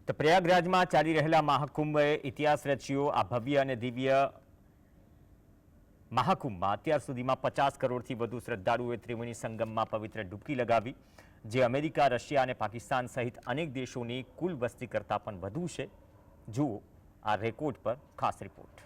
તો પ્રયાગરાજમાં ચાલી રહેલા મહાકુંભે ઇતિહાસ રચ્યો। આ ભવ્ય અને દિવ્ય મહાકુંભમાં અત્યાર સુધીમાં 50 કરોડથી વધુ શ્રદ્ધાળુઓએ ત્રિવેણી સંગમમાં પવિત્ર ડૂબકી લગાવી, જે અમેરિકા, રશિયા અને પાકિસ્તાન સહિત અનેક દેશોની કુલ વસ્તી કરતાં પણ વધુ છે। જુઓ આ રેકોર્ડ પર ખાસ રિપોર્ટ।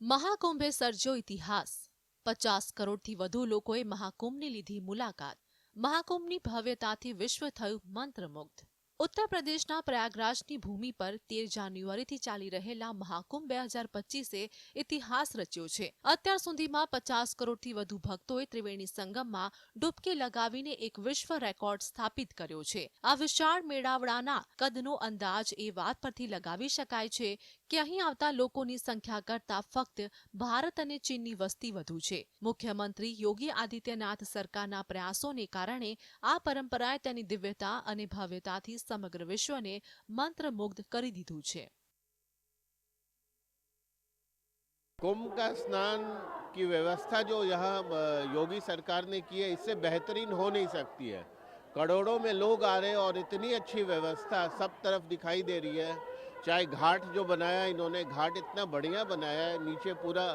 મહાકુંભે સર્જ્યો ઇતિહાસ। 50 કરોડથી વધુ લોકોએ મહાકુંભની લીધી મુલાકાત। મહાકુંભની ભવ્યતાથી વિશ્વ થયું મંત્રમુગ્ધ। ઉત્તર પ્રદેશના પ્રયાગરાજની ભૂમિ પર 13 જાન્યુઆરીથી ચાલી રહેલા મહાકુંભ 2025એ ઇતિહાસ રચ્યો છે। અત્યાર સુધીમાં 50 કરોડથી વધુ ભક્તોએ ત્રિવેણી સંગમમાં ડૂબકી લગાવીને એક વિશ્વ રેકોર્ડ સ્થાપિત કર્યો છે। આ વિશાળ મેળાવડાના કદનો અંદાજ એ વાત પરથી લગાવી શકાય છે કે અહીં આવતા લોકોની સંખ્યા કરતાં ફક્ત ભારત અને ચીનની વસ્તી વધુ છે। મુખ્યમંત્રી યોગી આદિત્યનાથ સરકારના પ્રયાસોને કારણે આ પરંપરાએ તેની દિવ્યતા અને ભવ્યતાથી समग्र विश्व ने मंत्रमुग्ध कर दीधु छे। कुंभ का स्नान की व्यवस्था जो यहाँ योगी सरकार ने की है, इससे बेहतरीन हो नहीं सकती है। करोड़ों में लोग आ रहे हैं और इतनी अच्छी व्यवस्था सब तरफ दिखाई दे रही है। चाहे घाट जो बनाया इन्होंने, घाट इतना बढ़िया बनाया है, नीचे पूरा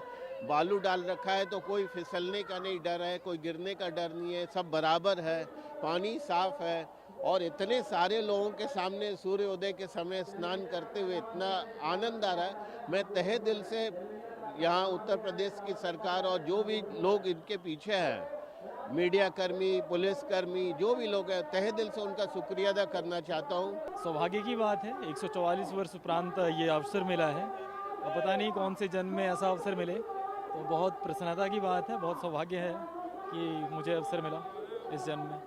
बालू डाल रखा है तो कोई फिसलने का नहीं डर है, कोई गिरने का डर नहीं है, सब बराबर है, पानी साफ है और इतने सारे लोगों के सामने सूर्योदय के समय स्नान करते हुए इतना आनंद आ रहा है। मैं तहे दिल से यहाँ उत्तर प्रदेश की सरकार और जो भी लोग इनके पीछे हैं, मीडिया कर्मी, पुलिस कर्मी, जो भी लोग हैं, तहे दिल से उनका शुक्रिया अदा करना चाहता हूँ। सौभाग्य की बात है, 144 वर्ष उपरांत ये अवसर मिला है और पता नहीं कौन से जन्म में ऐसा अवसर मिले, तो बहुत प्रसन्नता की बात है, बहुत सौभाग्य है कि मुझे अवसर मिला इस जन्म में।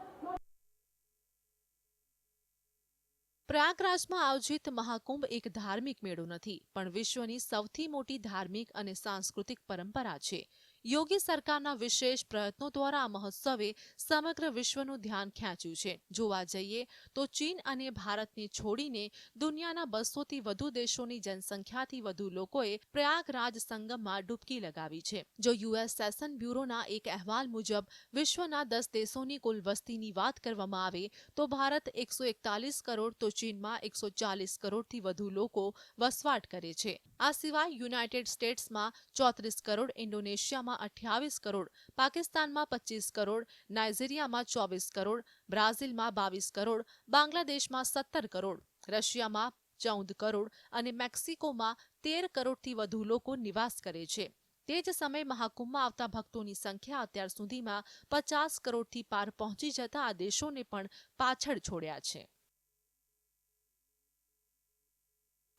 પ્રયાગરાજમાં આયોજિત મહાકુંભ એક ધાર્મિક મેળો નથી, પણ વિશ્વની સૌથી મોટી ધાર્મિક અને સાંસ્કૃતિક પરંપરા છે। યોગી સરકારના વિશેષ પ્રયત્નો દ્વારા આ મહોત્સવે સમગ્ર વિશ્વનું ધ્યાન ખેંચ્યું છે। જોવા જઈએ તો ચીન અને ભારતને છોડીને દુનિયાના 200થી વધુ દેશોની જનસંખ્યાથી વધુ લોકોએ પ્રયાગરાજ સંગમમાં ડૂબકી લગાવી છે। જો યુએસ સેશન બ્યુરોના એક અહેવાલ મુજબ વિશ્વના 10 દેશોની કુલ વસ્તીની વાત કરવામાં આવે તો ભારત 141 કરોડ તો ચીનમાં 140 કરોડથી વધુ લોકો વસવાટ કરે છે। આ સિવાય યુનાઇટેડ સ્ટેટ્સમાં 34 કરોડ, ઇન્ડોનેશિયામાં 28 કરોડ, પાકિસ્તાનમાં 25 કરોડ, નાઇજીરિયામાં 24 કરોડ, બ્રાઝિલમાં 22 કરોડ, બાંગ્લાદેશમાં 17 કરોડ, રશિયામાં 14 કરોડ અને મેક્સિકોમાં 13 કરોડથી વધુ લોકો નિવાસ કરે છે। તે જ સમયે મહાકુંભમાં આવતા ભક્તોની સંખ્યા અત્યાર સુધીમાં 50 કરોડથી પાર પહોંચી જતા આ દેશોને પણ પાછળ છોડ્યા છે।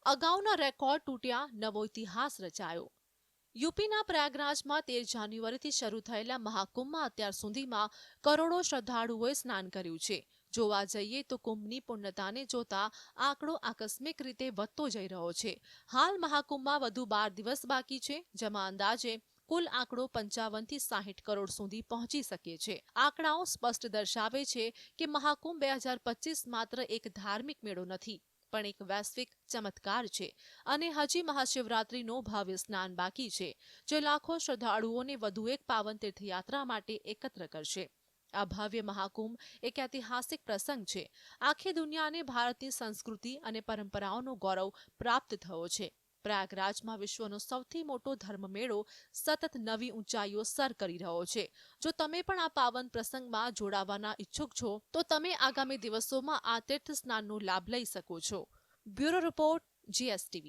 અગાઉના રેકોર્ડ તૂટ્યા, નવો ઇતિહાસ રચાયો। યુપીના પ્રયાગરાજમાં 13 જાન્યુઆરીથી શરૂ થયેલા મહાકુંભમાં અત્યાર સુધીમાં કરોડો શ્રદ્ધાળુઓએ સ્નાન કર્યું છે। જોવા જઈએ તો કુંભની પૂર્ણતાને જોતા આંકડો આકસ્મિક રીતે વધતો જઈ રહ્યો છે। હાલ મહાકુંભમાં વધુ 12 દિવસ બાકી છે, જેમાં અંદાજે કુલ આંકડો 55થી 60 કરોડ સુધી પહોંચી શકે છે। આંકડાઓ સ્પષ્ટ દર્શાવે છે કે મહાકુંભ 2025 માત્ર એક ધાર્મિક મેળો નથી, પણ એક વૈશ્વિક ચમત્કાર છે અને હજી મહાશિવરાત્રીનો ભવ્ય સ્નાન બાકી છે, જે લાખો શ્રદ્ધાળુઓને વધુ એક પાવન તીર્થયાત્રા માટે એકત્ર કરશે। આ ભવ્ય મહાકુંભ એક ઐતિહાસિક પ્રસંગ છે। આખી દુનિયાને ભારતની સંસ્કૃતિ અને પરંપરાઓનો ગૌરવ પ્રાપ્ત થયો છે। પ્રયાગરાજમાં વિશ્વનો સૌથી મોટો ધર્મમેળો સતત નવી ઊંચાઈઓ સર કરી રહ્યો છે। જો તમે પણ આ પાવન પ્રસંગમાં જોડાવાના ઈચ્છુક છો તો તમે આગામી દિવસોમાં આ તીર્થ સ્નાનનો લાભ લઈ શકો છો। Bureau report, GSTV।